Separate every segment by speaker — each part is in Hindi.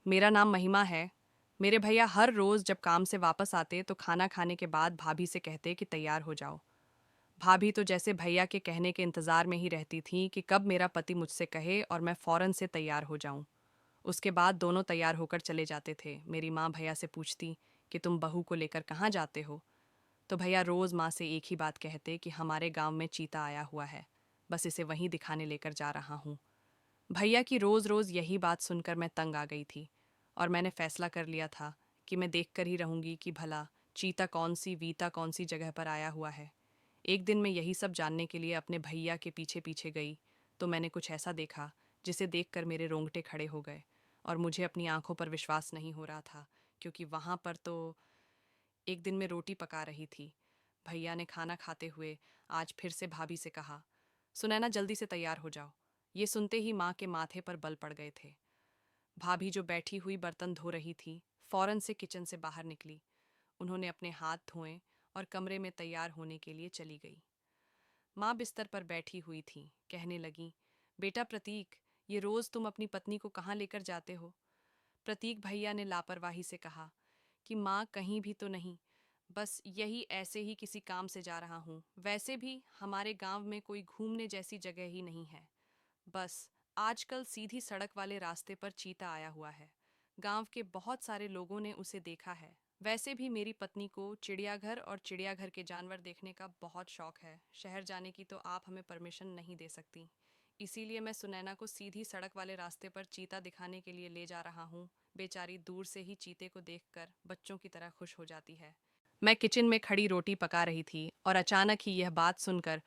Speaker 1: मेरा नाम महिमा है। मेरे भैया हर रोज़ जब काम से वापस आते तो खाना खाने के बाद भाभी से कहते कि तैयार हो जाओ। भाभी तो जैसे भैया के कहने के इंतज़ार में ही रहती थी कि कब मेरा पति मुझसे कहे और मैं फ़ौरन से तैयार हो जाऊं। उसके बाद दोनों तैयार होकर चले जाते थे। मेरी माँ भैया से पूछती कि तुम बहू को लेकर कहाँ जाते हो, तो भैया रोज़ माँ से एक ही बात कहते कि हमारे गांव में चीता आया हुआ है, बस इसे वहीं दिखाने लेकर जा रहा हूँ। भैया की रोज़ रोज़ यही बात सुनकर मैं तंग आ गई थी और मैंने फैसला कर लिया था कि मैं देख कर ही रहूंगी कि भला चीता कौन सी वीता कौन सी जगह पर आया हुआ है। एक दिन मैं यही सब जानने के लिए अपने भैया के पीछे पीछे गई तो मैंने कुछ ऐसा देखा जिसे देखकर मेरे रोंगटे खड़े हो गए और मुझे अपनी आंखों पर विश्वास नहीं हो रहा था, क्योंकि वहाँ पर तो एक दिन मैं रोटी पका रही थी। भैया ने खाना खाते हुए आज फिर से भाभी से कहा, सुनैना जल्दी से तैयार हो जाओ। ये सुनते ही माँ के माथे पर बल पड़ गए थे। भाभी जो बैठी हुई बर्तन धो रही थी फौरन से किचन से बाहर निकली। उन्होंने अपने हाथ धोए और कमरे में तैयार होने के लिए चली गई। माँ बिस्तर पर बैठी हुई थी, कहने लगी, बेटा प्रतीक, ये रोज तुम अपनी पत्नी को कहाँ लेकर जाते हो? प्रतीक भैया ने लापरवाही से कहा कि माँ कहीं भी तो नहीं, बस यही ऐसे ही किसी काम से जा रहा हूँ। वैसे भी हमारे गांव में कोई घूमने जैसी जगह ही नहीं है। बस आजकल सीधी सड़क वाले रास्ते पर चीता आया हुआ है। गांव के बहुत सारे लोगों ने उसे देखा है। वैसे भी मेरी पत्नी को चिड़ियाघर और चिड़ियाघर के जानवर देखने का बहुत शौक है। शहर जाने की तो आप हमें परमिशन नहीं दे सकती। इसीलिए मैं सुनैना को सीधी सड़क वाले रास्ते पर चीता दिखाने के लिए ले जा रहा हूँ। बेचारी दूर से ही चीते को देखकर बच्चों की तरह खुश हो जाती है। मैं किचन में खड़ी रोटी पका रही थी और अचानक ही यह बात सुनकर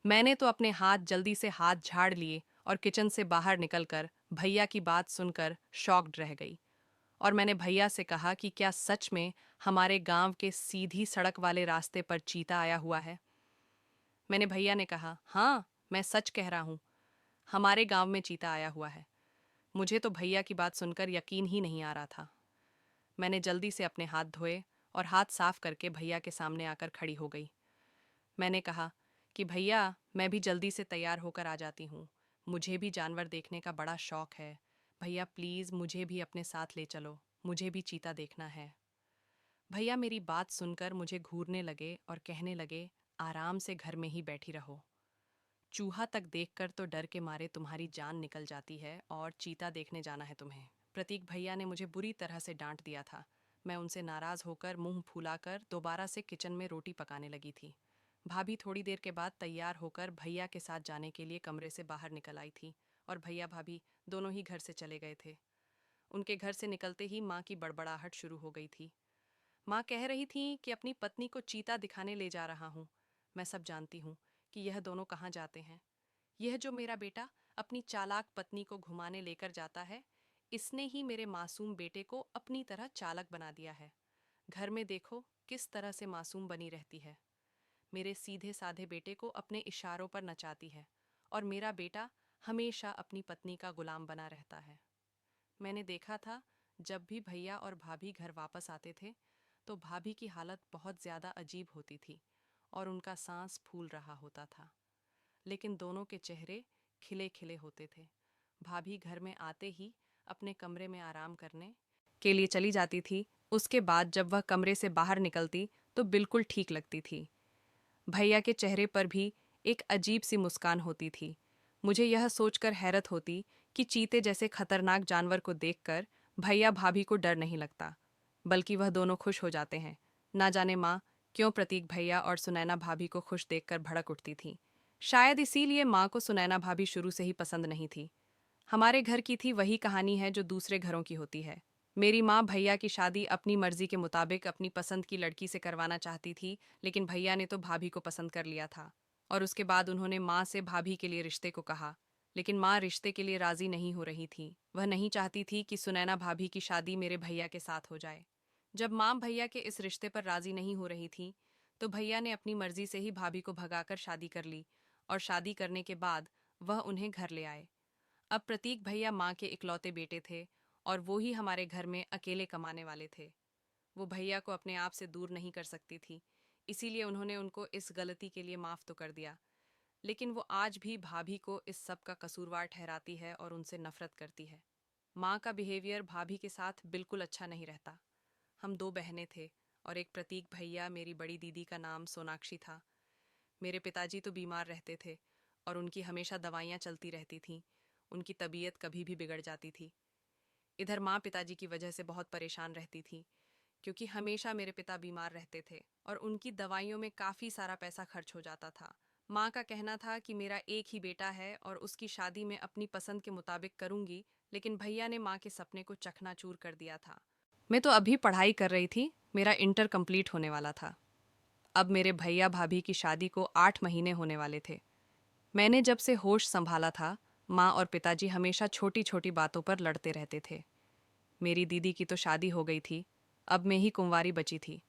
Speaker 1: मैंने तो अपने हाथ जल्दी से हाथ झाड़ लिए और किचन से बाहर निकलकर भैया की बात सुनकर शॉक्ड रह गई। और मैंने भैया से कहा कि क्या सच में हमारे गांव के सीधी सड़क वाले रास्ते पर चीता आया हुआ है? मैंने भैया ने कहा, हाँ, मैं सच कह रहा हूँ, हमारे गांव में चीता आया हुआ है। मुझे तो भैया की बात सुनकर यकीन ही नहीं आ रहा था। मैंने जल्दी से अपने हाथ धोए और हाथ साफ करके भैया के सामने आकर खड़ी हो गई। मैंने कहा कि भैया, मैं भी जल्दी से तैयार होकर आ जाती हूँ। मुझे भी जानवर देखने का बड़ा शौक है। भैया प्लीज़ मुझे भी अपने साथ ले चलो, मुझे भी चीता देखना है। भैया मेरी बात सुनकर मुझे घूरने लगे और कहने लगे, आराम से घर में ही बैठी रहो। चूहा तक देखकर तो डर के मारे तुम्हारी जान निकल जाती है और चीता देखने जाना है तुम्हें। प्रतीक भैया ने मुझे बुरी तरह से डांट दिया था। मैं उनसे नाराज़ होकर मुंह फुलाकर दोबारा से किचन में रोटी पकाने लगी थी। भाभी थोड़ी देर के बाद तैयार होकर भैया के साथ जाने के लिए कमरे से बाहर निकल आई थी और भैया भाभी दोनों ही घर से चले गए थे। उनके घर से निकलते ही माँ की बड़बड़ाहट शुरू हो गई थी। माँ कह रही थी कि अपनी पत्नी को चीता दिखाने ले जा रहा हूँ। मैं सब जानती हूँ कि यह दोनों कहाँ जाते हैं। यह जो मेरा बेटा अपनी चालाक पत्नी को घुमाने लेकर जाता है, इसने ही मेरे मासूम बेटे को अपनी तरह चालक बना दिया है। घर में देखो किस तरह से मासूम बनी रहती है। मेरे सीधे साधे बेटे को अपने इशारों पर नचाती है और मेरा बेटा हमेशा अपनी पत्नी का गुलाम बना रहता है। मैंने देखा था, जब भी भैया और भाभी घर वापस आते थे तो भाभी की हालत बहुत ज़्यादा अजीब होती थी और उनका सांस फूल रहा होता था, लेकिन दोनों के चेहरे खिले खिले होते थे। भाभी घर में आते ही अपने कमरे में आराम करने के लिए चली जाती थी। उसके बाद जब वह कमरे से बाहर निकलती तो बिल्कुल ठीक लगती थी। भैया के चेहरे पर भी एक अजीब सी मुस्कान होती थी। मुझे यह सोचकर हैरत होती कि चीते जैसे खतरनाक जानवर को देखकर भैया भाभी को डर नहीं लगता, बल्कि वह दोनों खुश हो जाते हैं। ना जाने माँ क्यों प्रतीक भैया और सुनैना भाभी को खुश देखकर भड़क उठती थी। शायद इसीलिए माँ को सुनैना भाभी शुरू से ही पसंद नहीं थी। हमारे घर की थी वही कहानी है जो दूसरे घरों की होती है। मेरी माँ भैया की शादी अपनी मर्जी के मुताबिक अपनी पसंद की लड़की से करवाना चाहती थी, लेकिन भैया ने तो भाभी को पसंद कर लिया था और उसके बाद उन्होंने माँ से भाभी के लिए रिश्ते को कहा। लेकिन माँ रिश्ते के लिए राजी नहीं हो रही थी। वह नहीं चाहती थी कि सुनैना भाभी की शादी मेरे भैया के साथ हो जाए। जब माँ भैया के इस रिश्ते पर राजी नहीं हो रही थी तो भैया ने अपनी मर्जी से ही भाभी को भगाकर शादी कर ली और शादी करने के बाद वह उन्हें घर ले आए। अब प्रतीक भैया माँ के इकलौते बेटे थे और वो ही हमारे घर में अकेले कमाने वाले थे। वो भैया को अपने आप से दूर नहीं कर सकती थी, इसीलिए उन्होंने उनको इस गलती के लिए माफ़ तो कर दिया, लेकिन वो आज भी भाभी को इस सब का कसूरवार ठहराती है और उनसे नफरत करती है। माँ का बिहेवियर भाभी के साथ बिल्कुल अच्छा नहीं रहता। हम दो बहनें थे और एक प्रतीक भैया, मेरी बड़ी दीदी का नाम सोनाक्षी था। मेरे पिताजी तो बीमार रहते थे और उनकी हमेशा दवाइयाँ चलती रहती थीं। उनकी तबीयत कभी भी बिगड़ जाती थी। इधर माँ पिताजी की वजह से बहुत परेशान रहती थी, क्योंकि हमेशा मेरे पिता बीमार रहते थे और उनकी दवाइयों में काफ़ी सारा पैसा खर्च हो जाता था। माँ का कहना था कि मेरा एक ही बेटा है और उसकी शादी मैं अपनी पसंद के मुताबिक करूँगी, लेकिन भैया ने माँ के सपने को चकनाचूर कर दिया था। मैं तो अभी पढ़ाई कर रही थी, मेरा इंटर कंप्लीट होने वाला था। अब मेरे भैया भाभी की शादी को 8 महीने होने वाले थे। मैंने जब से होश संभाला था, माँ और पिताजी हमेशा छोटी छोटी बातों पर लड़ते रहते थे। मेरी दीदी की तो शादी हो गई थी, अब मैं ही कुंवारी बची थी।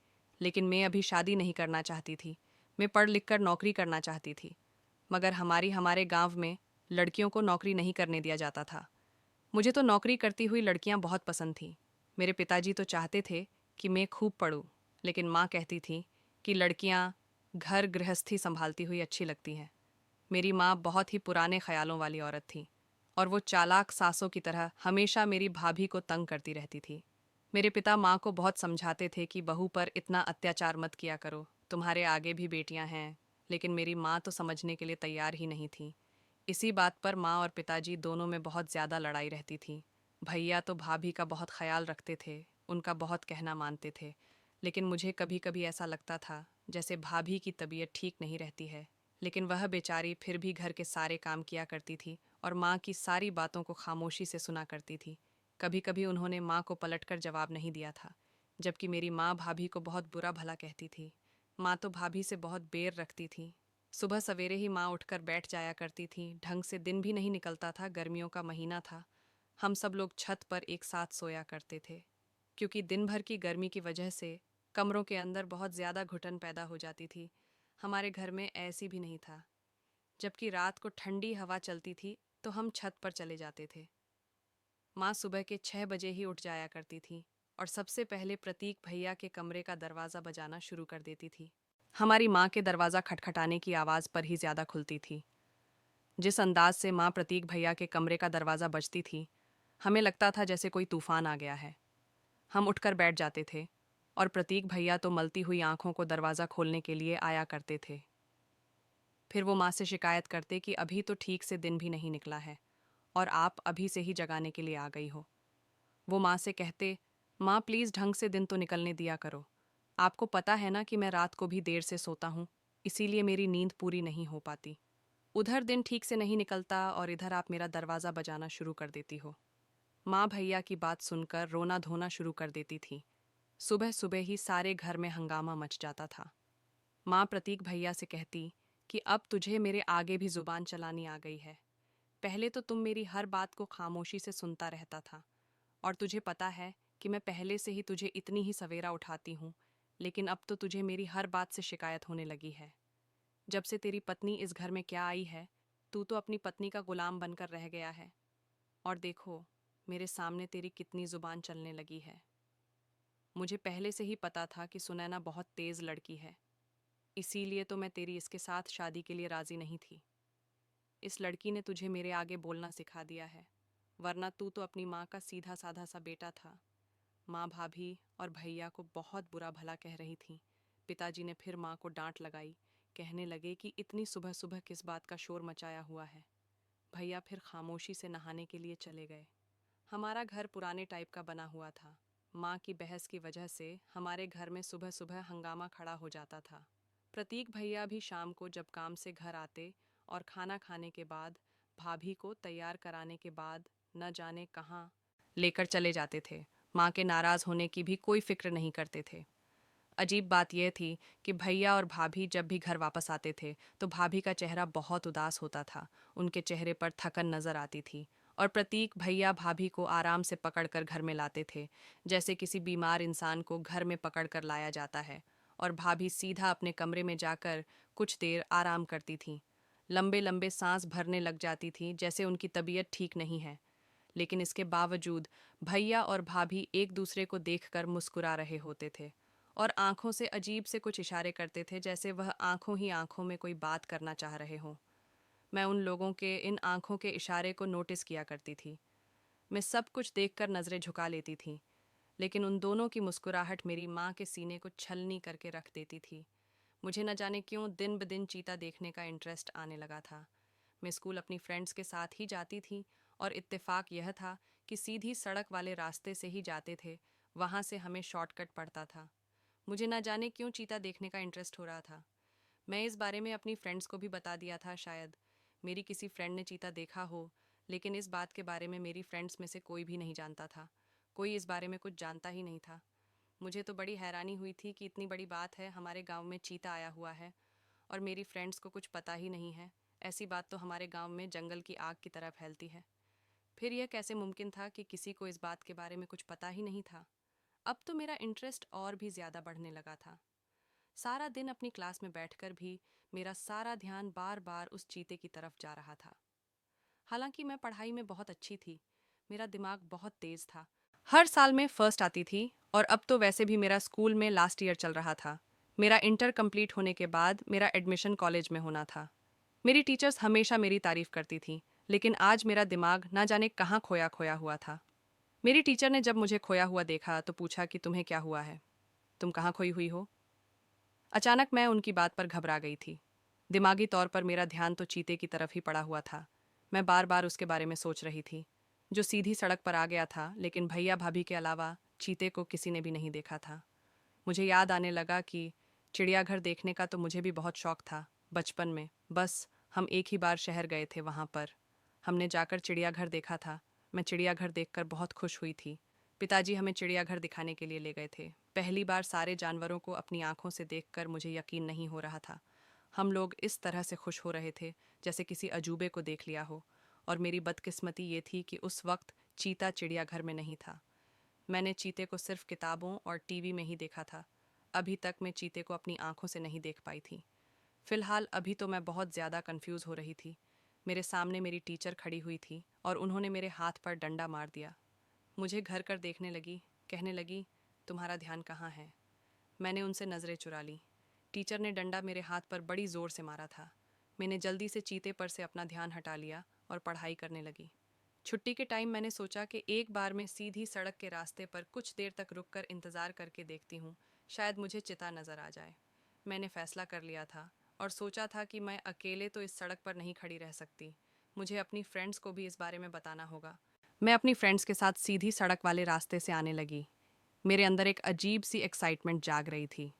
Speaker 1: लेकिन मैं अभी शादी नहीं करना चाहती थी। मैं पढ़ लिख कर नौकरी करना चाहती थी, मगर हमारे गांव में लड़कियों को नौकरी नहीं करने दिया जाता था। मुझे तो नौकरी करती हुई लड़कियां बहुत पसंद थीं। मेरे पिताजी तो चाहते थे कि मैं खूब पढूं, लेकिन माँ कहती थी कि लड़कियां घर गृहस्थी संभालती हुई अच्छी लगती हैं। मेरी माँ बहुत ही पुराने ख्यालों वाली औरत थी और वो चालाक सासों की तरह हमेशा मेरी भाभी को तंग करती रहती थी। मेरे पिता माँ को बहुत समझाते थे कि बहू पर इतना अत्याचार मत किया करो, तुम्हारे आगे भी बेटियां हैं, लेकिन मेरी माँ तो समझने के लिए तैयार ही नहीं थी। इसी बात पर माँ और पिताजी दोनों में बहुत ज़्यादा लड़ाई रहती थी। भैया तो भाभी का बहुत ख्याल रखते थे, उनका बहुत कहना मानते थे, लेकिन मुझे कभी कभी ऐसा लगता था जैसे भाभी की तबीयत ठीक नहीं रहती है। लेकिन वह बेचारी फिर भी घर के सारे काम किया करती थी और माँ की सारी बातों को खामोशी से सुना करती थी। कभी कभी उन्होंने माँ को पलटकर जवाब नहीं दिया था, जबकि मेरी माँ भाभी को बहुत बुरा भला कहती थी। माँ तो भाभी से बहुत बेर रखती थी। सुबह सवेरे ही माँ उठकर बैठ जाया करती थी, ढंग से दिन भी नहीं निकलता था, गर्मियों का महीना था। हम सब लोग छत पर एक साथ सोया करते थे, क्योंकि दिन भर की गर्मी की वजह से कमरों के अंदर बहुत ज़्यादा घुटन पैदा हो जाती थी। हमारे घर में ऐसी भी नहीं था। जबकि रात को ठंडी हवा चलती थी तो हम छत पर चले जाते थे। माँ सुबह के 6 बजे ही उठ जाया करती थी और सबसे पहले प्रतीक भैया के कमरे का दरवाज़ा बजाना शुरू कर देती थी। हमारी माँ के दरवाज़ा खटखटाने की आवाज़ पर ही ज़्यादा खुलती थी। जिस अंदाज से माँ प्रतीक भैया के कमरे का दरवाज़ा बजती थी, हमें लगता था जैसे कोई तूफान आ गया है। हम उठकर बैठ जाते थे और प्रतीक भैया तो मलती हुई आंखों को दरवाज़ा खोलने के लिए आया करते थे। फिर वो माँ से शिकायत करते कि अभी तो ठीक से दिन भी नहीं निकला है और आप अभी से ही जगाने के लिए आ गई हो। वो माँ से कहते, माँ प्लीज़ ढंग से दिन तो निकलने दिया करो। आपको पता है ना कि मैं रात को भी देर से सोता हूँ, इसीलिए मेरी नींद पूरी नहीं हो पाती। उधर दिन ठीक से नहीं निकलता और इधर आप मेरा दरवाज़ा बजाना शुरू कर देती हो। माँ भैया की बात सुनकर रोना धोना शुरू कर देती थी। सुबह सुबह ही सारे घर में हंगामा मच जाता था। माँ प्रतीक भैया से कहती कि अब तुझे मेरे आगे भी जुबान चलानी आ गई है। पहले तो तुम मेरी हर बात को खामोशी से सुनता रहता था और तुझे पता है कि मैं पहले से ही तुझे इतनी ही सवेरा उठाती हूँ, लेकिन अब तो तुझे मेरी हर बात से शिकायत होने लगी है। जब से तेरी पत्नी इस घर में क्या आई है, तू तो अपनी पत्नी का गुलाम बनकर रह गया है। और देखो, मेरे सामने तेरी कितनी जुबान चलने लगी है। मुझे पहले से ही पता था कि सुनैना बहुत तेज़ लड़की है, इसीलिए तो मैं तेरी इसके साथ शादी के लिए राज़ी नहीं थी। इस लड़की ने तुझे मेरे आगे बोलना सिखा दिया है, वरना तू तो अपनी माँ का सीधा साधा सा बेटा था। माँ भाभी और भैया को बहुत बुरा भला कह रही थी। पिताजी ने फिर माँ को डांट लगाई, कहने लगे कि इतनी सुबह सुबह किस बात का शोर मचाया हुआ है। भैया फिर खामोशी से नहाने के लिए चले गए। हमारा घर पुराने टाइप का बना हुआ था। माँ की बहस की वजह से हमारे घर में सुबह सुबह हंगामा खड़ा हो जाता था। प्रतीक भैया भी शाम को जब काम से घर आते और खाना खाने के बाद भाभी को तैयार कराने के बाद न जाने कहाँ लेकर चले जाते थे। माँ के नाराज़ होने की भी कोई फिक्र नहीं करते थे। अजीब बात यह थी कि भैया और भाभी जब भी घर वापस आते थे तो भाभी का चेहरा बहुत उदास होता था। उनके चेहरे पर थकन नजर आती थी और प्रतीक भैया भाभी को आराम से पकड़कर घर में लाते थे, जैसे किसी बीमार इंसान को घर में पकड़कर लाया जाता है। और भाभी सीधा अपने कमरे में जाकर कुछ देर आराम करती थीं। लंबे लंबे सांस भरने लग जाती थीं, जैसे उनकी तबीयत ठीक नहीं है। लेकिन इसके बावजूद भैया और भाभी एक दूसरे को देखकर मुस्कुरा रहे होते थे और आंखों से अजीब से कुछ इशारे करते थे, जैसे वह आंखों ही आंखों में कोई बात करना चाह रहे हों। मैं उन लोगों के इन आंखों के इशारे को नोटिस किया करती थी। मैं सब कुछ देखकर नज़रें झुका लेती थी, लेकिन उन दोनों की मुस्कुराहट मेरी माँ के सीने को छलनी करके रख देती थी। मुझे न जाने क्यों दिन ब दिन चीता देखने का इंटरेस्ट आने लगा था। मैं स्कूल अपनी फ्रेंड्स के साथ ही जाती थी और इत्तेफाक यह था कि सीधी सड़क वाले रास्ते से ही जाते थे, वहाँ से हमें शॉर्टकट पड़ता था। मुझे न जाने क्यों चीता देखने का इंटरेस्ट हो रहा था। मैं इस बारे में अपनी फ्रेंड्स को भी बता दिया था शायद। मेरी किसी फ्रेंड ने चीता देखा हो, लेकिन इस बात के बारे में मेरी फ्रेंड्स में से कोई भी नहीं जानता था। कोई इस बारे में कुछ जानता ही नहीं था। मुझे तो बड़ी हैरानी हुई थी कि इतनी बड़ी बात है, हमारे गांव में चीता आया हुआ है और मेरी फ्रेंड्स को कुछ पता ही नहीं है। ऐसी बात तो हमारे गांव में जंगल की आग की तरह फैलती है। फिर यह कैसे मुमकिन था कि किसी को इस बात के बारे में कुछ पता ही नहीं था। अब तो मेरा इंटरेस्ट और भी ज़्यादा बढ़ने लगा था। सारा दिन अपनी क्लास में बैठकर भी मेरा सारा ध्यान बार बार उस चीते की तरफ जा रहा था। हालांकि मैं पढ़ाई में बहुत अच्छी थी, मेरा दिमाग बहुत तेज था, हर साल में फर्स्ट आती थी और अब तो वैसे भी मेरा स्कूल में लास्ट ईयर चल रहा था। मेरा इंटर कंप्लीट होने के बाद मेरा एडमिशन कॉलेज में होना था। मेरी टीचर्स हमेशा मेरी तारीफ करती थी, लेकिन आज मेरा दिमाग ना जाने कहाँ खोया खोया हुआ था। मेरी टीचर ने जब मुझे खोया हुआ देखा तो पूछा कि तुम्हें क्या हुआ है, तुम कहाँ खोई हुई हो। अचानक मैं उनकी बात पर घबरा गई थी। दिमागी तौर पर मेरा ध्यान तो चीते की तरफ ही पड़ा हुआ था। मैं बार बार उसके बारे में सोच रही थी, जो सीधी सड़क पर आ गया था, लेकिन भैया भाभी के अलावा चीते को किसी ने भी नहीं देखा था। मुझे याद आने लगा कि चिड़ियाघर देखने का तो मुझे भी बहुत शौक था बचपन में। बस हम एक ही बार शहर गए थे वहाँ पर। हमने जाकर चिड़ियाघर देखा था। मैं चिड़ियाघर देखकर बहुत खुश हुई थी। पिताजी हमें चिड़ियाघर दिखाने के लिए ले गए थे। पहली बार सारे जानवरों को अपनी आंखों से देखकर मुझे यकीन नहीं हो रहा था। हम लोग इस तरह से खुश हो रहे थे जैसे किसी अजूबे को देख लिया हो। और मेरी बदकिस्मती ये थी कि उस वक्त चीता चिड़ियाघर में नहीं था। मैंने चीते को सिर्फ किताबों और टीवी में ही देखा था। अभी तक मैं चीते को अपनी आंखों से नहीं देख पाई थी। फिलहाल अभी तो मैं बहुत ज़्यादा कंफ्यूज हो रही थी। मेरे सामने मेरी टीचर खड़ी हुई थी और उन्होंने मेरे हाथ पर डंडा मार दिया। मुझे घर कर देखने लगी, कहने लगी, तुम्हारा ध्यान कहाँ है। मैंने उनसे नज़रें चुरा ली। टीचर ने डंडा मेरे हाथ पर बड़ी ज़ोर से मारा था। मैंने जल्दी से चीते पर से अपना ध्यान हटा लिया और पढ़ाई करने लगी। छुट्टी के टाइम मैंने सोचा कि एक बार मैं सीधी सड़क के रास्ते पर कुछ देर तक रुककर इंतज़ार करके देखती हूँ, शायद मुझे चिता नज़र आ जाए। मैंने फैसला कर लिया था और सोचा था कि मैं अकेले तो इस सड़क पर नहीं खड़ी रह सकती। मुझे अपनी फ्रेंड्स को भी इस बारे में बताना होगा। मैं अपनी फ्रेंड्स के साथ सीधी सड़क वाले रास्ते से आने लगी। मेरे अंदर एक अजीब सी एक्साइटमेंट जाग रही थी।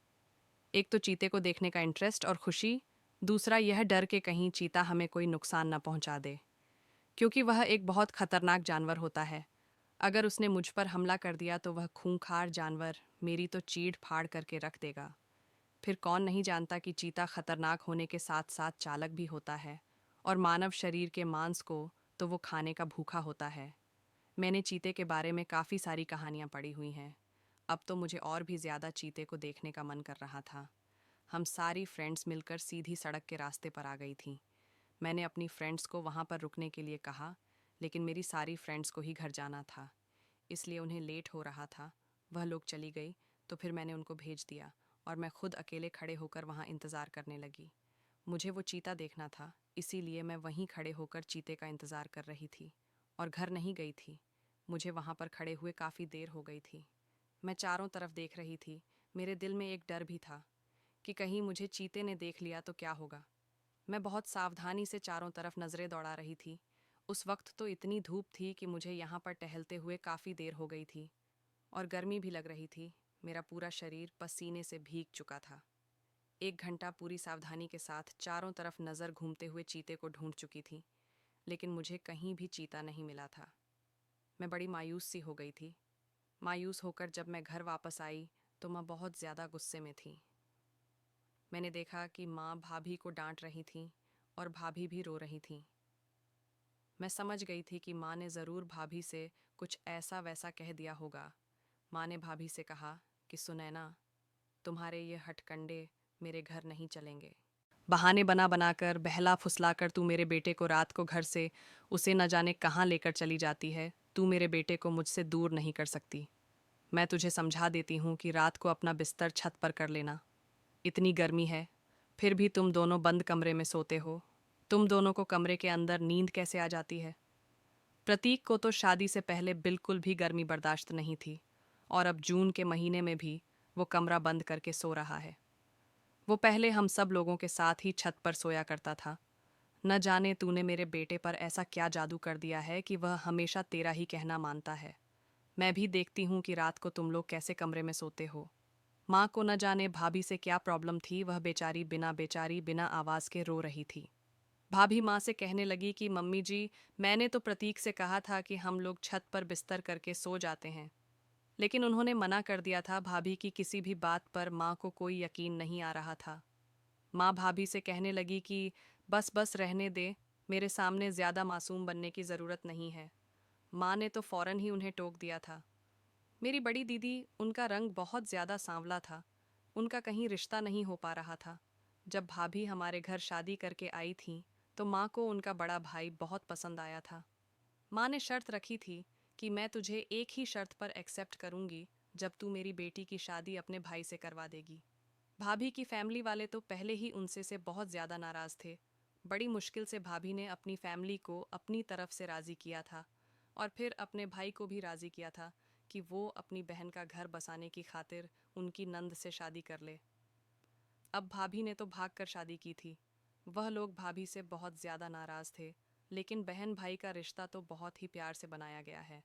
Speaker 1: एक तो चीते को देखने का इंटरेस्ट और खुशी, दूसरा यह डर कि कहीं चीता हमें कोई नुकसान न पहुंचा दे, क्योंकि वह एक बहुत खतरनाक जानवर होता है। अगर उसने मुझ पर हमला कर दिया तो वह खूंखार जानवर मेरी तो चीड़ फाड़ करके रख देगा। फिर कौन नहीं जानता कि चीता खतरनाक होने के साथ साथ चालक भी होता है और मानव शरीर के मांस को तो वो खाने का भूखा होता है। मैंने चीते के बारे में काफ़ी सारी कहानियाँ पढ़ी हुई हैं। अब तो मुझे और भी ज़्यादा चीते को देखने का मन कर रहा था। हम सारी फ्रेंड्स मिलकर सीधी सड़क के रास्ते पर आ गई थीं। मैंने अपनी फ्रेंड्स को वहाँ पर रुकने के लिए कहा, लेकिन मेरी सारी फ्रेंड्स को ही घर जाना था, इसलिए उन्हें लेट हो रहा था। वह लोग चली गई तो फिर मैंने उनको भेज दिया और मैं खुद अकेले खड़े होकर वहाँ इंतज़ार करने लगी। मुझे वो चीता देखना था, इसीलिए मैं वहीं खड़े होकर चीते का इंतज़ार कर रही थी और घर नहीं गई थी। मुझे वहाँ पर खड़े हुए काफ़ी देर हो गई थी। मैं चारों तरफ देख रही थी। मेरे दिल में एक डर भी था कि कहीं मुझे चीते ने देख लिया तो क्या होगा। मैं बहुत सावधानी से चारों तरफ नज़रें दौड़ा रही थी। उस वक्त तो इतनी धूप थी कि मुझे यहाँ पर टहलते हुए काफ़ी देर हो गई थी और गर्मी भी लग रही थी। मेरा पूरा शरीर पसीने से भीग चुका था। 1 घंटा पूरी सावधानी के साथ चारों तरफ नज़र घूमते हुए चीते को ढूंढ चुकी थी, लेकिन मुझे कहीं भी चीता नहीं मिला था। मैं बड़ी मायूस सी हो गई थी। मायूस होकर जब मैं घर वापस आई तो माँ बहुत ज़्यादा गुस्से में थी। मैंने देखा कि माँ भाभी को डांट रही थी और भाभी भी रो रही थी। मैं समझ गई थी कि माँ ने ज़रूर भाभी से कुछ ऐसा वैसा कह दिया होगा। माँ ने भाभी से कहा कि सुनैना, तुम्हारे ये हठकंडे मेरे घर नहीं चलेंगे। बहाने बना बनाकर बहला फुसलाकर तू मेरे बेटे को रात को घर से उसे न जाने कहाँ लेकर चली जाती है। तू मेरे बेटे को मुझसे दूर नहीं कर सकती। मैं तुझे समझा देती हूँ कि रात को अपना बिस्तर छत पर कर लेना। इतनी गर्मी है, फिर भी तुम दोनों बंद कमरे में सोते हो। तुम दोनों को कमरे के अंदर नींद कैसे आ जाती है? प्रतीक को तो शादी से पहले बिल्कुल भी गर्मी बर्दाश्त नहीं थी, और अब जून के महीने में भी वो कमरा बंद करके सो रहा है। वो पहले हम सब लोगों के साथ ही छत पर सोया करता था। न जाने तूने मेरे बेटे पर ऐसा क्या जादू कर दिया है कि वह हमेशा तेरा ही कहना मानता है। मैं भी देखती हूँ कि रात को तुम लोग कैसे कमरे में सोते हो। माँ को न जाने भाभी से क्या प्रॉब्लम थी, वह बेचारी बिना आवाज के रो रही थी। भाभी माँ से कहने लगी कि मम्मी जी, मैंने तो प्रतीक से कहा था कि हम लोग छत पर बिस्तर करके सो जाते हैं, लेकिन उन्होंने मना कर दिया था। भाभी की किसी भी बात पर माँ को कोई यकीन नहीं आ रहा था। माँ भाभी से कहने लगी कि बस बस रहने दे, मेरे सामने ज्यादा मासूम बनने की जरूरत नहीं है। माँ ने तो फौरन ही उन्हें टोक दिया था। मेरी बड़ी दीदी, उनका रंग बहुत ज्यादा सांवला था, उनका कहीं रिश्ता नहीं हो पा रहा था। जब भाभी हमारे घर शादी करके आई थी तो माँ को उनका बड़ा भाई बहुत पसंद आया था। माँ ने शर्त रखी थी कि मैं तुझे एक ही शर्त पर एक्सेप्ट करूंगी, जब तू मेरी बेटी की शादी अपने भाई से करवा देगी। भाभी की फैमिली वाले तो पहले ही उनसे से बहुत ज़्यादा नाराज़ थे। बड़ी मुश्किल से भाभी ने अपनी फैमिली को अपनी तरफ से राज़ी किया था, और फिर अपने भाई को भी राज़ी किया था कि वो अपनी बहन का घर बसाने की खातिर उनकी नंद से शादी कर ले। अब भाभी ने तो भाग कर शादी की थी। वह लोग भाभी से बहुत ज़्यादा नाराज़ थे, लेकिन बहन भाई का रिश्ता तो बहुत ही प्यार से बनाया गया है।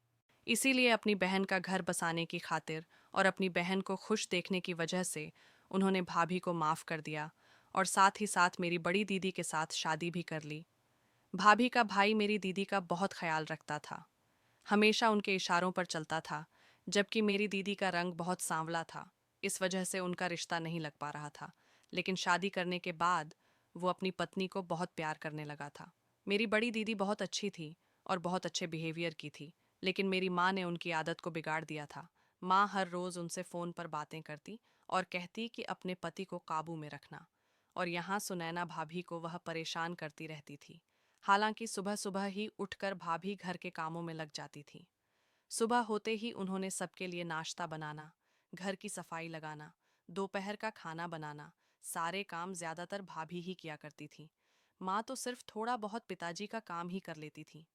Speaker 1: इसीलिए अपनी बहन का घर बसाने की खातिर और अपनी बहन को खुश देखने की वजह से उन्होंने भाभी को माफ़ कर दिया, और साथ ही साथ मेरी बड़ी दीदी के साथ शादी भी कर ली। भाभी का भाई मेरी दीदी का बहुत ख्याल रखता था, हमेशा उनके इशारों पर चलता था, जबकि मेरी दीदी का रंग बहुत सांवला था। इस वजह से उनका रिश्ता नहीं लग पा रहा था, लेकिन शादी करने के बाद वो अपनी पत्नी को बहुत प्यार करने लगा था। मेरी बड़ी दीदी बहुत अच्छी थी और बहुत अच्छे बिहेवियर की थी, लेकिन मेरी माँ ने उनकी आदत को बिगाड़ दिया था। माँ हर रोज़ उनसे फ़ोन पर बातें करती और कहती कि अपने पति को काबू में रखना, और यहाँ सुनैना भाभी को वह परेशान करती रहती थी। हालांकि सुबह सुबह ही उठकर भाभी घर के कामों में लग जाती थी। सुबह होते ही उन्होंने सबके लिए नाश्ता बनाना, घर की सफाई लगाना, दोपहर का खाना बनाना, सारे काम ज्यादातर भाभी ही किया करती थी। माँ तो सिर्फ थोड़ा बहुत पिताजी का काम ही कर लेती थी।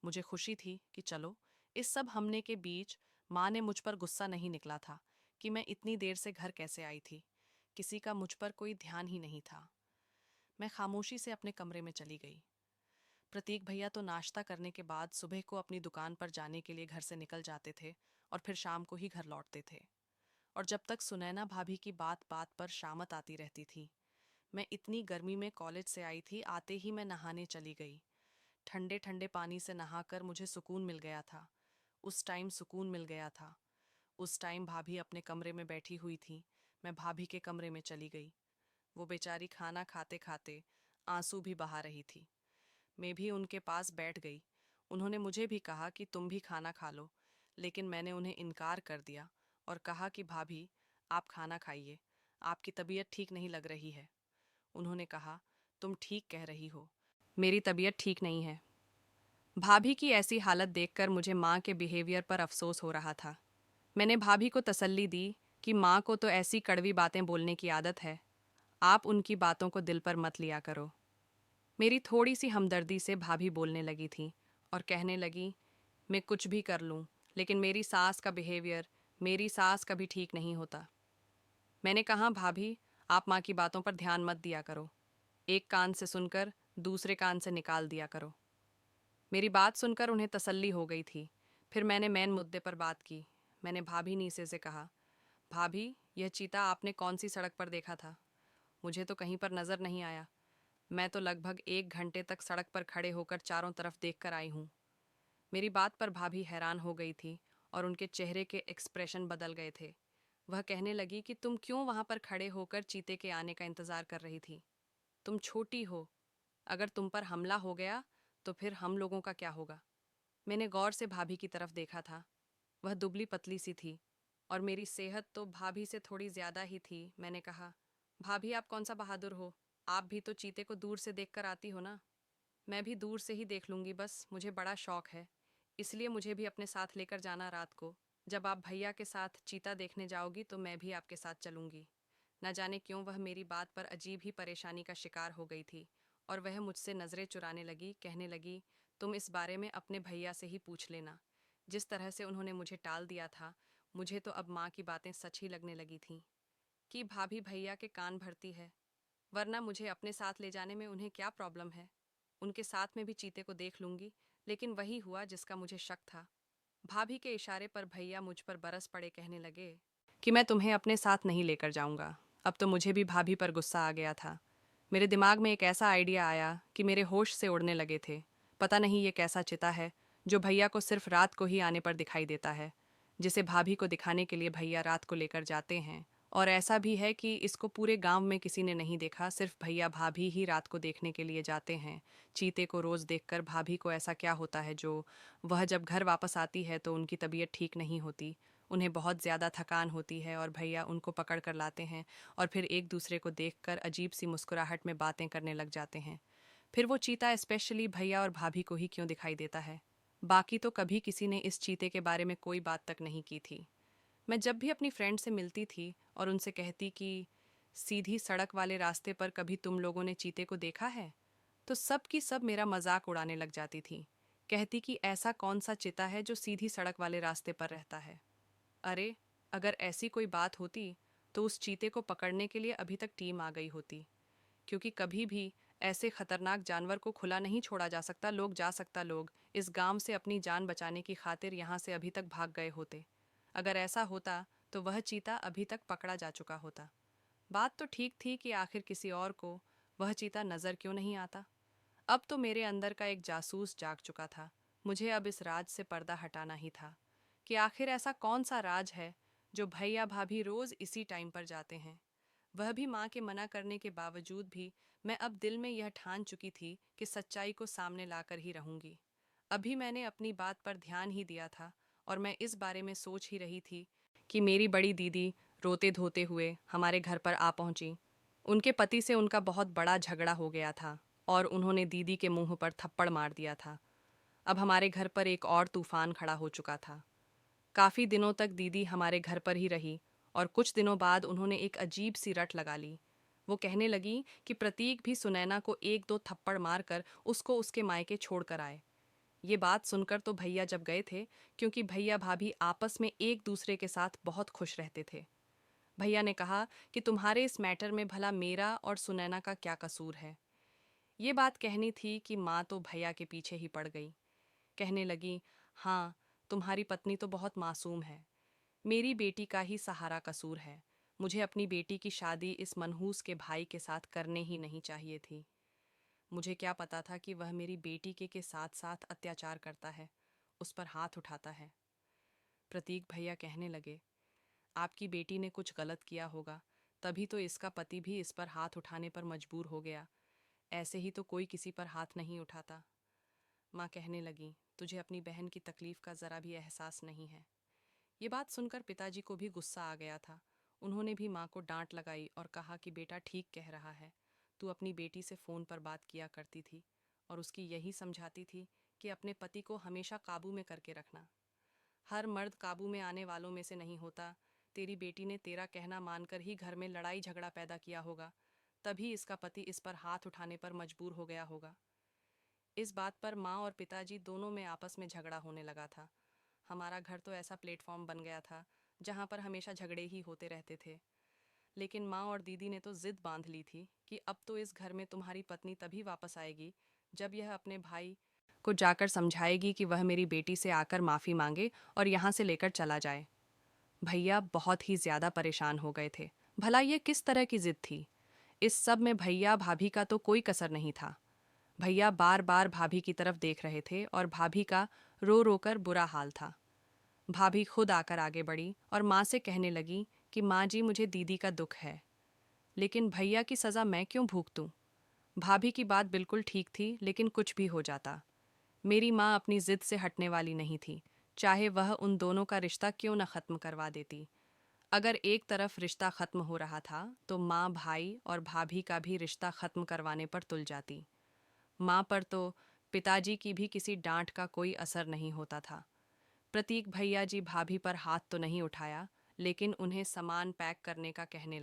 Speaker 1: मुझे खुशी थी कि चलो, इस सब हमने के बीच माँ ने मुझ पर गुस्सा नहीं निकला था कि मैं इतनी देर से घर कैसे आई थी। किसी का मुझ पर कोई ध्यान ही नहीं था। मैं खामोशी से अपने कमरे में चली गई। प्रतीक भैया तो नाश्ता करने के बाद सुबह को अपनी दुकान पर जाने के लिए घर से निकल जाते थे, और फिर शाम को ही घर लौटते थे। और जब तक सुनैना भाभी की बात बात पर शामत आती रहती थी। मैं इतनी गर्मी में कॉलेज से आई थी, आते ही मैं नहाने चली गई। ठंडे ठंडे पानी से नहाकर मुझे सुकून मिल गया था। उस टाइम सुकून मिल गया था। उस टाइम भाभी अपने कमरे में बैठी हुई थी। मैं भाभी के कमरे में चली गई। वो बेचारी खाना खाते खाते आंसू भी बहा रही थी। मैं भी उनके पास बैठ गई। उन्होंने मुझे भी कहा कि तुम भी खाना खा लो, लेकिन मैंने उन्हें इनकार कर दिया और कहा कि भाभी, आप खाना खाइए, आपकी तबीयत ठीक नहीं लग रही है। उन्होंने कहा, तुम ठीक कह रही हो, मेरी तबीयत ठीक नहीं है। भाभी की ऐसी हालत देखकर मुझे माँ के बिहेवियर पर अफसोस हो रहा था। मैंने भाभी को तसल्ली दी कि माँ को तो ऐसी कड़वी बातें बोलने की आदत है, आप उनकी बातों को दिल पर मत लिया करो। मेरी थोड़ी सी हमदर्दी से भाभी बोलने लगी थी और कहने लगी, मैं कुछ भी कर लूँ, लेकिन मेरी सास का बिहेवियर, मेरी सास कभी ठीक नहीं होता। मैंने कहा, भाभी, आप माँ की बातों पर ध्यान मत दिया करो, एक कान से सुनकर दूसरे कान से निकाल दिया करो। मेरी बात सुनकर उन्हें तसल्ली हो गई थी। फिर मैंने मेन मुद्दे पर बात की। मैंने भाभी नीसे से कहा, भाभी, यह चीता आपने कौन सी सड़क पर देखा था? मुझे तो कहीं पर नज़र नहीं आया। मैं तो लगभग 1 घंटे तक सड़क पर खड़े होकर चारों तरफ देखकर आई हूँ। मेरी बात पर भाभी हैरान हो गई थी और उनके चेहरे के एक्सप्रेशन बदल गए थे। वह कहने लगी कि तुम क्यों वहां पर खड़े होकर चीते के आने का इंतजार कर रही थी? तुम छोटी हो, अगर तुम पर हमला हो गया तो फिर हम लोगों का क्या होगा? मैंने गौर से भाभी की तरफ देखा था। वह दुबली पतली सी थी और मेरी सेहत तो भाभी से थोड़ी ज्यादा ही थी। मैंने कहा, भाभी, आप कौन सा बहादुर हो? आप भी तो चीते को दूर से देखकर आती हो ना। मैं भी दूर से ही देख लूंगी, बस मुझे बड़ा शौक है, इसलिए मुझे भी अपने साथ लेकर जाना रात को। जब आप भैया के साथ चीता देखने जाओगी तो मैं भी आपके साथ चलूंगी। न जाने क्यों वह मेरी बात पर अजीब ही परेशानी का शिकार हो गई थी, और वह मुझसे नज़रें चुराने लगी, कहने लगी, तुम इस बारे में अपने भैया से ही पूछ लेना। जिस तरह से उन्होंने मुझे टाल दिया था, मुझे तो अब माँ की बातें सच ही लगने लगी थीं कि भाभी भैया के कान भरती है, वरना मुझे अपने साथ ले जाने में उन्हें क्या प्रॉब्लम है। उनके साथ में भी चीते को देख लूंगी। लेकिन वही हुआ जिसका मुझे शक था। भाभी के इशारे पर भैया मुझ पर बरस पड़े, कहने लगे कि मैं तुम्हें अपने साथ नहीं लेकर जाऊंगा। अब तो मुझे भी भाभी पर गुस्सा आ गया था। मेरे दिमाग में एक ऐसा आइडिया आया कि मेरे होश से उड़ने लगे थे। पता नहीं ये कैसा चिता है जो भैया को सिर्फ रात को ही आने पर दिखाई देता है, जिसे भाभी को दिखाने के लिए भैया रात को लेकर जाते हैं। और ऐसा भी है कि इसको पूरे गांव में किसी ने नहीं देखा, सिर्फ भैया भाभी ही रात को देखने के लिए जाते हैं। चीते को रोज देखकर भाभी को ऐसा क्या होता है जो वह जब घर वापस आती है तो उनकी तबीयत ठीक नहीं होती। उन्हें बहुत ज़्यादा थकान होती है और भैया उनको पकड़ कर लाते हैं और फिर एक दूसरे को देखकर अजीब सी मुस्कुराहट में बातें करने लग जाते हैं। फिर वो चीता स्पेशली भैया और भाभी को ही क्यों दिखाई देता है? बाकी तो कभी किसी ने इस चीते के बारे में कोई बात तक नहीं की थी। मैं जब भी अपनी फ्रेंड से मिलती थी और उनसे कहती कि सीधी सड़क वाले रास्ते पर कभी तुम लोगों ने चीते को देखा है, तो सब की सब मेरा मजाक उड़ाने लग जाती थी। कहती कि ऐसा कौन सा चिता है जो सीधी सड़क वाले रास्ते पर रहता है। अरे, अगर ऐसी कोई बात होती तो उस चीते को पकड़ने के लिए अभी तक टीम आ गई होती, क्योंकि कभी भी ऐसे खतरनाक जानवर को खुला नहीं छोड़ा जा सकता। लोग इस गांव से अपनी जान बचाने की खातिर यहाँ से अभी तक भाग गए होते। अगर ऐसा होता तो वह चीता अभी तक पकड़ा जा चुका होता। बात तो ठीक थी कि आखिर किसी और को वह चीता नजर क्यों नहीं आता। अब तो मेरे अंदर का एक जासूस जाग चुका था। मुझे अब इस राज से पर्दा हटाना ही था कि आखिर ऐसा कौन सा राज है जो भैया भाभी रोज इसी टाइम पर जाते हैं। वह भी माँ के मना करने के बावजूद भी मैं अब दिल में यह ठान चुकी थी कि सच्चाई को सामने लाकर ही रहूंगी। अभी मैंने अपनी बात पर ध्यान ही दिया था और मैं इस बारे में सोच ही रही थी कि मेरी बड़ी दीदी रोते धोते हुए हमारे घर पर आ पहुंची। उनके पति से उनका बहुत बड़ा झगड़ा हो गया था और उन्होंने दीदी के मुंह पर थप्पड़ मार दिया था। अब हमारे घर पर एक और तूफान खड़ा हो चुका था। काफ़ी दिनों तक दीदी हमारे घर पर ही रही और कुछ दिनों बाद उन्होंने एक अजीब सी रट लगा ली। वो कहने लगी कि प्रतीक भी सुनैना को एक दो थप्पड़ मारकर उसको उसके मायके छोड़ कर आए। ये बात सुनकर तो भैया जब गए थे, क्योंकि भैया भाभी आपस में एक दूसरे के साथ बहुत खुश रहते थे। भैया ने कहा कि तुम्हारे इस मैटर में भला मेरा और सुनैना का क्या कसूर है। ये बात कहनी थी कि माँ तो भैया के पीछे ही पड़ गई। कहने लगी, हाँ, तुम्हारी पत्नी तो बहुत मासूम है। मेरी बेटी का ही सहारा कसूर है। मुझे अपनी बेटी की शादी इस मनहूस के भाई के साथ करने ही नहीं चाहिए थी। मुझे क्या पता था कि वह मेरी बेटी के साथ साथ अत्याचार करता है, उस पर हाथ उठाता है। प्रतीक भैया कहने लगे, आपकी बेटी ने कुछ गलत किया होगा, तभी तो इसका पति भी इस पर हाथ उठाने पर मजबूर हो गया। ऐसे ही तो कोई किसी पर हाथ नहीं उठाता। माँ कहने लगी, तुझे अपनी बहन की तकलीफ का ज़रा भी एहसास नहीं है। ये बात सुनकर पिताजी को भी गुस्सा आ गया था। उन्होंने भी माँ को डांट लगाई और कहा कि बेटा ठीक कह रहा है। तू अपनी बेटी से फ़ोन पर बात किया करती थी और उसकी यही समझाती थी कि अपने पति को हमेशा काबू में करके रखना। हर मर्द काबू में आने वालों में से नहीं होता। तेरी बेटी ने तेरा कहना मानकर ही घर में लड़ाई झगड़ा पैदा किया होगा, तभी इसका पति इस पर हाथ उठाने पर मजबूर हो गया होगा। इस बात पर माँ और पिताजी दोनों में आपस में झगड़ा होने लगा था। हमारा घर तो ऐसा प्लेटफॉर्म बन गया था जहाँ पर हमेशा झगड़े ही होते रहते थे। लेकिन माँ और दीदी ने तो जिद बांध ली थी कि अब तो इस घर में तुम्हारी पत्नी तभी वापस आएगी जब यह अपने भाई को जाकर समझाएगी कि वह मेरी बेटी से आकर माफ़ी मांगे और यहाँ से लेकर चला जाए। भैया बहुत ही ज़्यादा परेशान हो गए थे। भला ये किस तरह की जिद थी? इस सब में भैया भाभी का तो कोई कसर नहीं था। भैया बार बार भाभी की तरफ देख रहे थे और भाभी का रो रो कर बुरा हाल था। भाभी खुद आकर आगे बढ़ी और माँ से कहने लगी कि माँ जी, मुझे दीदी का दुख है, लेकिन भैया की सज़ा मैं क्यों भुगतूं? भाभी की बात बिल्कुल ठीक थी, लेकिन कुछ भी हो जाता, मेरी माँ अपनी जिद से हटने वाली नहीं थी, चाहे वह उन दोनों का रिश्ता क्यों न ख़त्म करवा देती। अगर एक तरफ रिश्ता ख़त्म हो रहा था तो माँ, भाई और भाभी का भी रिश्ता ख़त्म करवाने पर तुल जाती। माँ पर तो पिताजी की भी किसी डांट का कोई असर नहीं होता था। प्रतीक भैया जी भाभी पर हाथ तो नहीं उठाया, लेकिन उन्हें सामान पैक करने का कहने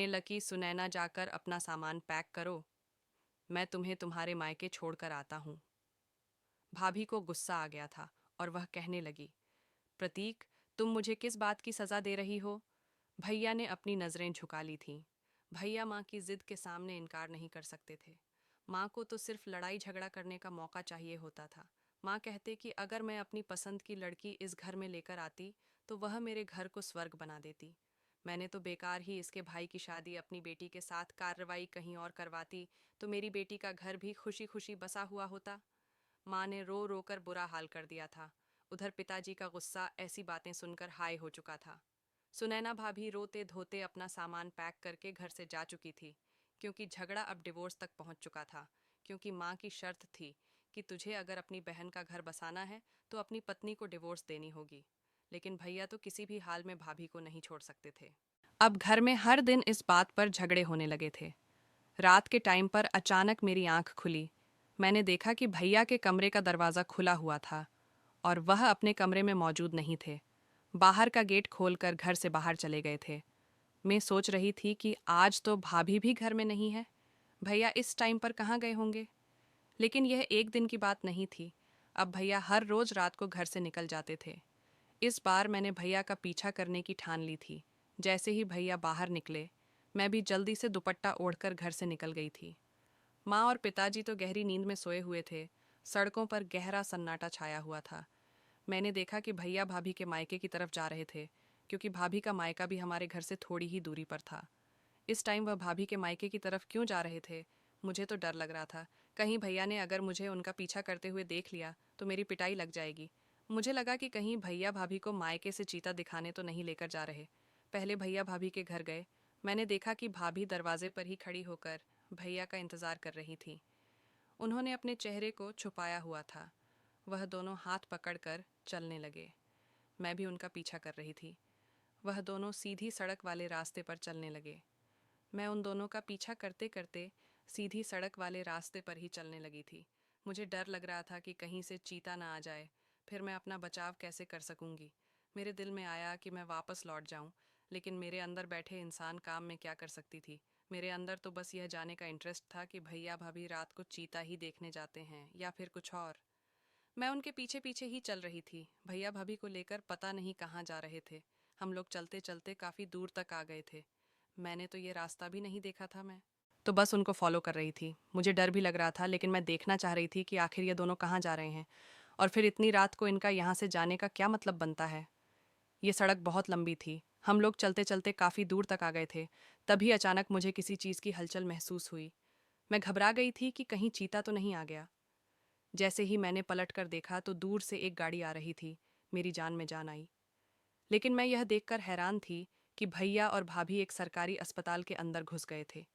Speaker 1: लगी, सुनैना जाकर अपना सामान पैक करो। मैं तुम्हें तुम्हारे मायके छोड़कर आता हूँ। भाभी को गुस्सा आ गया था और वह कहने लगी, प्रतीक, तुम मुझे किस बात की सजा दे रही हो? भैया ने अपनी नजरें झुका ली थीं। भैया माँ की जिद के सामने इनकार नहीं कर सकते थे। माँ को तो सिर्फ लड़ाई झगड़ा करने का मौका चाहिए होता था। माँ कहते कि अगर मैं अपनी पसंद की लड़की इस घर में लेकर आती तो वह मेरे घर को स्वर्ग बना देती। मैंने तो बेकार ही इसके भाई की शादी अपनी बेटी के साथ कार्रवाई कहीं और करवाती तो मेरी बेटी का घर भी खुशी खुशी बसा हुआ होता। माँ ने रो रो कर बुरा हाल कर दिया था। उधर पिताजी का गुस्सा ऐसी बातें सुनकर हाई हो चुका था। सुनैना भाभी रोते धोते अपना सामान पैक करके घर से जा चुकी थी, क्योंकि झगड़ा अब डिवोर्स तक पहुंच चुका था। क्योंकि माँ की शर्त थी कि तुझे अगर अपनी बहन का घर बसाना है तो अपनी पत्नी को डिवोर्स देनी होगी। लेकिन भैया तो किसी भी हाल में भाभी को नहीं छोड़ सकते थे। अब घर में हर दिन इस बात पर झगड़े होने लगे थे। रात के टाइम पर अचानक मेरी आंख खुली। मैंने देखा कि भैया के कमरे का दरवाज़ा खुला हुआ था और वह अपने कमरे में मौजूद नहीं थे। बाहर का गेट खोलकर घर से बाहर चले गए थे। मैं सोच रही थी कि आज तो भाभी भी घर में नहीं है। भैया इस टाइम पर कहाँ गए होंगे? लेकिन यह एक दिन की बात नहीं थी। अब भैया हर रोज रात को घर से निकल जाते थे। इस बार मैंने भैया का पीछा करने की ठान ली थी। जैसे ही भैया बाहर निकले, मैं भी जल्दी से दुपट्टा ओढ़कर घर से निकल गई थी। माँ और पिताजी तो गहरी नींद में सोए हुए थे। सड़कों पर गहरा सन्नाटा छाया हुआ था। मैंने देखा कि भैया भाभी के मायके की तरफ जा रहे थे, क्योंकि भाभी का मायका भी हमारे घर से थोड़ी ही दूरी पर था। इस टाइम वह भाभी के मायके की तरफ क्यों जा रहे थे? मुझे तो डर लग रहा था। कहीं भैया ने अगर मुझे उनका पीछा करते हुए देख लिया तो मेरी पिटाई लग जाएगी। मुझे लगा कि कहीं भैया भाभी को मायके से चीता दिखाने तो नहीं लेकर जा रहे। पहले भैया भाभी के घर गए। मैंने देखा कि भाभी दरवाजे पर ही खड़ी होकर भैया का इंतजार कर रही थी। उन्होंने अपने चेहरे को छुपाया हुआ था। वह दोनों हाथ पकड़कर चलने लगे। मैं भी उनका पीछा कर रही थी। वह दोनों सीधी सड़क वाले रास्ते पर चलने लगे। मैं उन दोनों का पीछा करते करते सीधी सड़क वाले रास्ते पर ही चलने लगी थी। मुझे डर लग रहा था कि कहीं से चीता ना आ जाए, फिर मैं अपना बचाव कैसे कर सकूंगी। मेरे दिल में आया कि मैं वापस लौट जाऊं, लेकिन मेरे अंदर बैठे इंसान काम में क्या कर सकती थी। मेरे अंदर तो बस यह जाने का इंटरेस्ट था कि भैया भाभी रात को चीता ही देखने जाते हैं या फिर कुछ और। मैं उनके पीछे पीछे ही चल रही थी। भैया भाभी को लेकर पता नहीं कहाँ जा रहे थे। हम लोग चलते चलते काफ़ी दूर तक आ गए थे। मैंने तो ये रास्ता भी नहीं देखा था। मैं तो बस उनको फॉलो कर रही थी। मुझे डर भी लग रहा था, लेकिन मैं देखना चाह रही थी कि आखिर ये दोनों कहाँ जा रहे हैं और फिर इतनी रात को इनका यहाँ से जाने का क्या मतलब बनता है। ये सड़क बहुत लंबी थी। हम लोग चलते चलते काफ़ी दूर तक आ गए थे। तभी अचानक मुझे किसी चीज़ की हलचल महसूस हुई। मैं घबरा गई थी कि कहीं चीता तो नहीं आ गया। जैसे ही मैंने पलट कर देखा तो दूर से एक गाड़ी आ रही थी। मेरी जान में जान आई। लेकिन मैं यह देखकर हैरान थी कि भैया और भाभी एक सरकारी अस्पताल के अंदर घुस गए थे।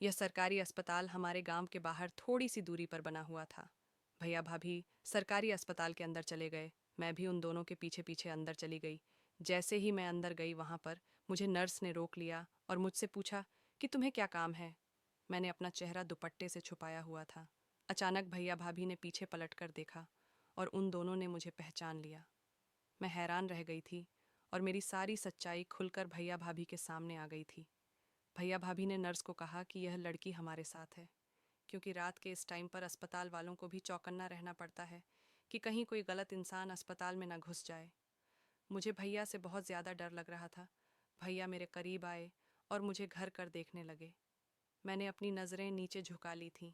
Speaker 1: यह सरकारी अस्पताल हमारे गांव के बाहर थोड़ी सी दूरी पर बना हुआ था। भैया भाभी सरकारी अस्पताल के अंदर चले गए। मैं भी उन दोनों के पीछे पीछे अंदर चली गई। जैसे ही मैं अंदर गई, वहां पर मुझे नर्स ने रोक लिया और मुझसे पूछा कि तुम्हें क्या काम है। मैंने अपना चेहरा दुपट्टे से छुपाया हुआ था। अचानक भैया भाभी ने पीछे पलट कर देखा और उन दोनों ने मुझे पहचान लिया। मैं हैरान रह गई थी और मेरी सारी सच्चाई खुलकर भैया भाभी के सामने आ गई थी। भैया भाभी ने नर्स को कहा कि यह लड़की हमारे साथ है, क्योंकि रात के इस टाइम पर अस्पताल वालों को भी चौकन्ना रहना पड़ता है कि कहीं कोई गलत इंसान अस्पताल में ना घुस जाए। मुझे भैया से बहुत ज़्यादा डर लग रहा था। भैया मेरे करीब आए और मुझे घर कर देखने लगे। मैंने अपनी नज़रें नीचे झुका ली थीं,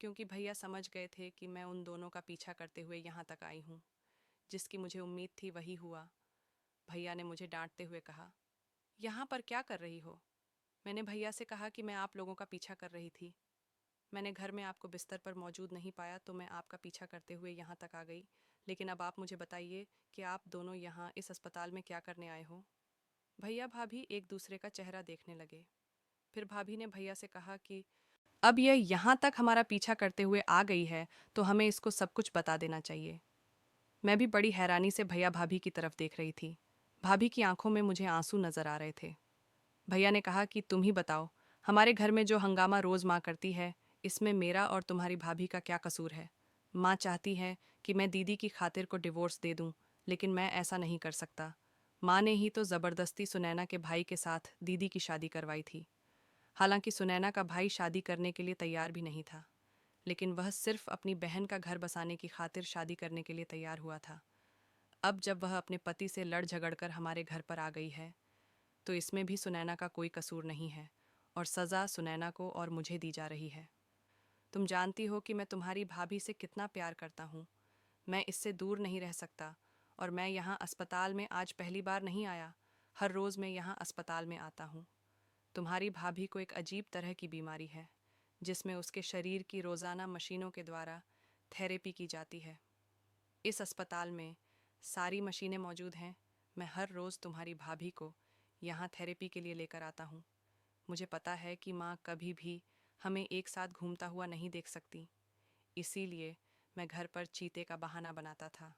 Speaker 1: क्योंकि भैया समझ गए थे कि मैं उन दोनों का पीछा करते हुए यहाँ तक आई हूँ। जिसकी मुझे उम्मीद थी वही हुआ। भैया ने मुझे डांटते हुए कहा, यहाँ पर क्या कर रही हो? मैंने भैया से कहा कि मैं आप लोगों का पीछा कर रही थी। मैंने घर में आपको बिस्तर पर मौजूद नहीं पाया तो मैं आपका पीछा करते हुए यहाँ तक आ गई। लेकिन अब आप मुझे बताइए कि आप दोनों यहाँ इस अस्पताल में क्या करने आए हो? भैया भाभी एक दूसरे का चेहरा देखने लगे। फिर भाभी ने भैया से कहा कि अब यह यहाँ तक हमारा पीछा करते हुए आ गई है तो हमें इसको सब कुछ बता देना चाहिए। मैं भी बड़ी हैरानी से भैया भाभी की तरफ देख रही थी। भाभी की आंखों में मुझे आंसू नजर आ रहे थे। भैया ने कहा कि तुम ही बताओ, हमारे घर में जो हंगामा रोज माँ करती है, इसमें मेरा और तुम्हारी भाभी का क्या कसूर है? माँ चाहती है कि मैं दीदी की खातिर को डिवोर्स दे दूं, लेकिन मैं ऐसा नहीं कर सकता। माँ ने ही तो ज़बरदस्ती सुनैना के भाई के साथ दीदी की शादी करवाई थी। हालांकि सुनैना का भाई शादी करने के लिए तैयार भी नहीं था। लेकिन वह सिर्फ अपनी बहन का घर बसाने की खातिर शादी करने के लिए तैयार हुआ था। अब जब वह अपने पति से लड़ झगड़कर हमारे घर पर आ गई है, तो इसमें भी सुनैना का कोई कसूर नहीं है और सज़ा सुनैना को और मुझे दी जा रही है। तुम जानती हो कि मैं तुम्हारी भाभी से कितना प्यार करता हूँ। मैं इससे दूर नहीं रह सकता और मैं यहाँ अस्पताल में आज पहली बार नहीं आया। हर रोज़ मैं यहाँ अस्पताल में आता हूँ। तुम्हारी भाभी को एक अजीब तरह की बीमारी है, जिसमें उसके शरीर की रोज़ाना मशीनों के द्वारा थेरेपी की जाती है। इस अस्पताल में सारी मशीनें मौजूद हैं। मैं हर रोज़ तुम्हारी भाभी को यहाँ थेरेपी के लिए लेकर आता हूँ। मुझे पता है कि माँ कभी भी हमें एक साथ घूमता हुआ नहीं देख सकती, इसीलिए मैं घर पर चीते का बहाना बनाता था।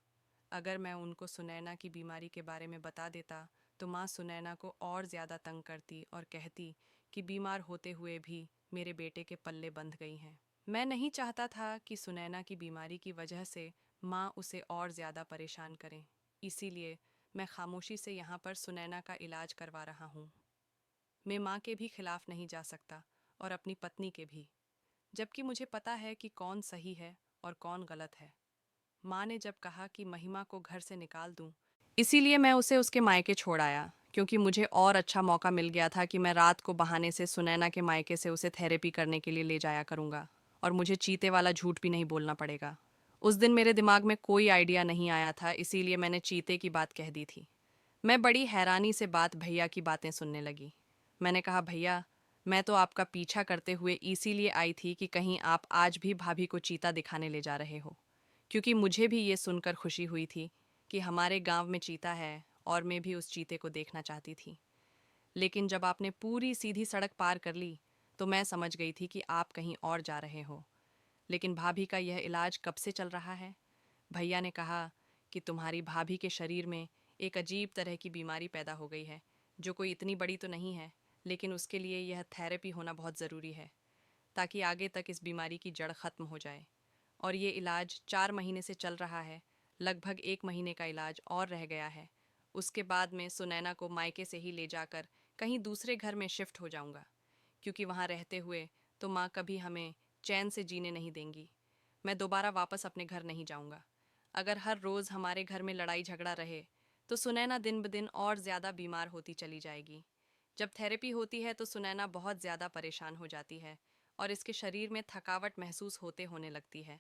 Speaker 1: अगर मैं उनको सुनैना की बीमारी के बारे में बता देता तो माँ सुनैना को और ज़्यादा तंग करती और कहती कि बीमार होते हुए भी मेरे बेटे के पल्ले बंध गई हैं। मैं नहीं चाहता था कि सुनैना की बीमारी की वजह से माँ उसे और ज़्यादा परेशान करें, इसीलिए मैं खामोशी से यहाँ पर सुनैना का इलाज करवा रहा हूँ। मैं माँ के भी खिलाफ नहीं जा सकता और अपनी पत्नी के भी, जबकि मुझे पता है कि कौन सही है और कौन गलत है। माँ ने जब कहा कि महिमा को घर से निकाल दूं, इसीलिए मैं उसे उसके मायके छोड़ आया, क्योंकि मुझे और अच्छा मौका मिल गया था कि मैं रात को बहाने से सुनैना के मायके से उसे थेरेपी करने के लिए ले जाया करूंगा और मुझे चीते वाला झूठ भी नहीं बोलना पड़ेगा। उस दिन मेरे दिमाग में कोई आइडिया नहीं आया था, इसीलिए मैंने चीते की बात कह दी थी। मैं बड़ी हैरानी से बात भैया की बातें सुनने लगी। मैंने कहा, भैया, मैं तो आपका पीछा करते हुए इसीलिए आई थी कि कहीं आप आज भी भाभी को चीता दिखाने ले जा रहे हो, क्योंकि मुझे भी ये सुनकर खुशी हुई थी कि हमारे गांव में चीता है और मैं भी उस चीते को देखना चाहती थी। लेकिन जब आपने पूरी सीधी सड़क पार कर ली तो मैं समझ गई थी कि आप कहीं और जा रहे हो। लेकिन भाभी का यह इलाज कब से चल रहा है? भैया ने कहा कि तुम्हारी भाभी के शरीर में एक अजीब तरह की बीमारी पैदा हो गई है, जो कोई इतनी बड़ी तो नहीं है, लेकिन उसके लिए यह थेरेपी होना बहुत ज़रूरी है, ताकि आगे तक इस बीमारी की जड़ ख़त्म हो जाए। और ये इलाज 4 महीने से चल रहा है। लगभग 1 महीने का इलाज और रह गया है। उसके बाद मैं सुनैना को मायके से ही ले जाकर कहीं दूसरे घर में शिफ्ट हो जाऊंगा, क्योंकि वहाँ रहते हुए तो माँ कभी हमें चैन से जीने नहीं देंगी। मैं दोबारा वापस अपने घर नहीं जाऊंगा। अगर हर रोज़ हमारे घर में लड़ाई झगड़ा रहे तो सुनैना दिन ब दिन और ज़्यादा बीमार होती चली जाएगी। जब थेरेपी होती है तो सुनैना बहुत ज़्यादा परेशान हो जाती है और इसके शरीर में थकावट महसूस होने लगती है।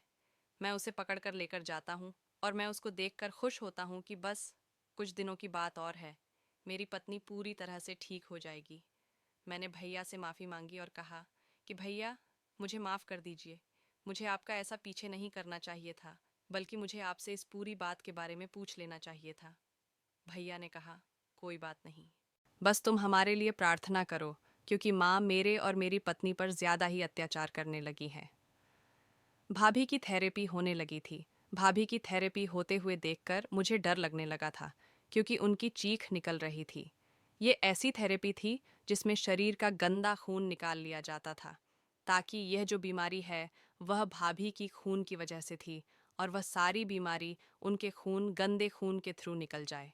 Speaker 1: मैं उसे पकड़कर लेकर जाता हूँ और मैं उसको देखकर खुश होता हूँ कि बस कुछ दिनों की बात और है, मेरी पत्नी पूरी तरह से ठीक हो जाएगी। मैंने भैया से माफ़ी मांगी और कहा कि भैया, मुझे माफ़ कर दीजिए। मुझे आपका ऐसा पीछे नहीं करना चाहिए था, बल्कि मुझे आपसे इस पूरी बात के बारे में पूछ लेना चाहिए था। भैया ने कहा, कोई बात नहीं, बस तुम हमारे लिए प्रार्थना करो, क्योंकि माँ मेरे और मेरी पत्नी पर ज़्यादा ही अत्याचार करने लगी है। भाभी की थेरेपी होने लगी थी। भाभी की थेरेपी होते हुए देखकर मुझे डर लगने लगा था, क्योंकि उनकी चीख निकल रही थी। ये ऐसी थेरेपी थी जिसमें शरीर का गंदा खून निकाल लिया जाता था, ताकि यह जो बीमारी है वह भाभी की खून की वजह से थी और वह सारी बीमारी उनके गंदे खून के थ्रू निकल जाए।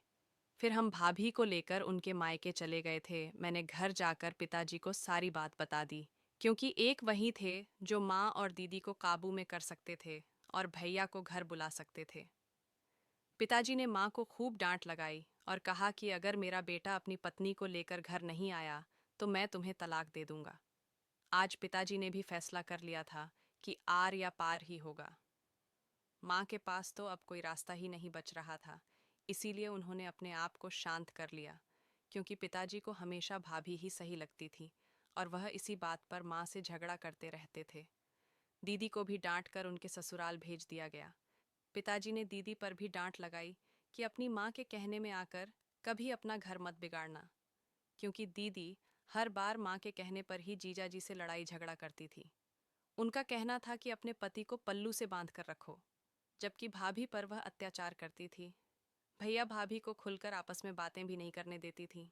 Speaker 1: फिर हम भाभी को लेकर उनके मायके चले गए थे। मैंने घर जाकर पिताजी को सारी बात बता दी, क्योंकि एक वही थे जो माँ और दीदी को काबू में कर सकते थे और भैया को घर बुला सकते थे। पिताजी ने माँ को खूब डांट लगाई और कहा कि अगर मेरा बेटा अपनी पत्नी को लेकर घर नहीं आया तो मैं तुम्हें तलाक दे दूंगा। आज पिताजी ने भी फैसला कर लिया था कि आर या पार ही होगा। माँ के पास तो अब कोई रास्ता ही नहीं बच रहा था, इसीलिए उन्होंने अपने आप को शांत कर लिया, क्योंकि पिताजी को हमेशा भाभी ही सही लगती थी और वह इसी बात पर माँ से झगड़ा करते रहते थे। दीदी को भी डांट कर उनके ससुराल भेज दिया गया। पिताजी ने दीदी पर भी डांट लगाई कि अपनी माँ के कहने में आकर कभी अपना घर मत बिगाड़ना, क्योंकि दीदी हर बार माँ के कहने पर ही जीजाजी से लड़ाई झगड़ा करती थी। उनका कहना था कि अपने पति को पल्लू से बांध कर रखो, जबकि भाभी पर वह अत्याचार करती थी। भैया भाभी को खुलकर आपस में बातें भी नहीं करने देती थी।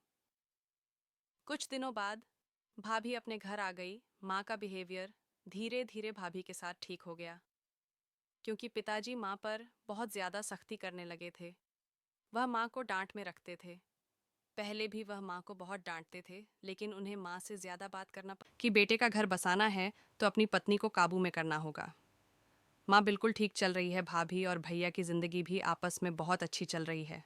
Speaker 1: कुछ दिनों बाद भाभी अपने घर आ गई। माँ का बिहेवियर धीरे धीरे भाभी के साथ ठीक हो गया, क्योंकि पिताजी माँ पर बहुत ज़्यादा सख्ती करने लगे थे। वह माँ को डांट में रखते थे। पहले भी वह माँ को बहुत डांटते थे, लेकिन उन्हें माँ से ज़्यादा बात करना कि बेटे का घर बसाना है तो अपनी पत्नी को काबू में करना होगा। माँ बिल्कुल ठीक चल रही है भाभी, और भैया की जिंदगी भी आपस में बहुत अच्छी चल रही है।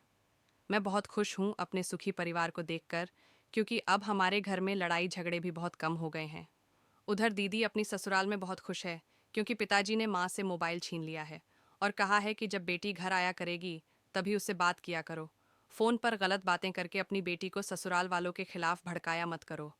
Speaker 1: मैं बहुत खुश हूँ अपने सुखी परिवार को देखकर, क्योंकि अब हमारे घर में लड़ाई झगड़े भी बहुत कम हो गए हैं। उधर दीदी अपनी ससुराल में बहुत खुश है, क्योंकि पिताजी ने माँ से मोबाइल छीन लिया है और कहा है कि जब बेटी घर आया करेगी तभी उससे बात किया करो। फ़ोन पर गलत बातें करके अपनी बेटी को ससुराल वालों के खिलाफ भड़काया मत करो।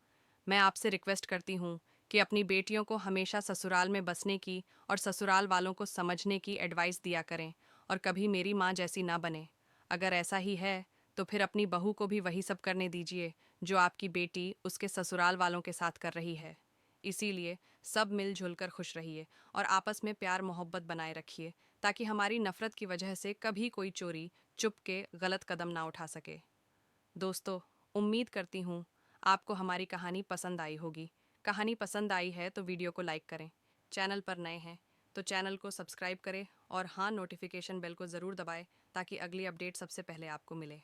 Speaker 1: मैं आपसे रिक्वेस्ट करती हूँ कि अपनी बेटियों को हमेशा ससुराल में बसने की और ससुराल वालों को समझने की एडवाइस दिया करें, और कभी मेरी माँ जैसी ना बने। अगर ऐसा ही है तो फिर अपनी बहू को भी वही सब करने दीजिए जो आपकी बेटी उसके ससुराल वालों के साथ कर रही है। इसीलिए सब मिलजुल कर खुश रहिए और आपस में प्यार मोहब्बत बनाए रखिए, ताकि हमारी नफरत की वजह से कभी कोई चोरी चुप के गलत कदम ना उठा सके। दोस्तों, उम्मीद करती हूँ आपको हमारी कहानी पसंद आई होगी। कहानी पसंद आई है तो वीडियो को लाइक करें। चैनल पर नए हैं तो चैनल को सब्सक्राइब करें, और हाँ, नोटिफिकेशन बेल को ज़रूर दबाएं ताकि अगली अपडेट सबसे पहले आपको मिले।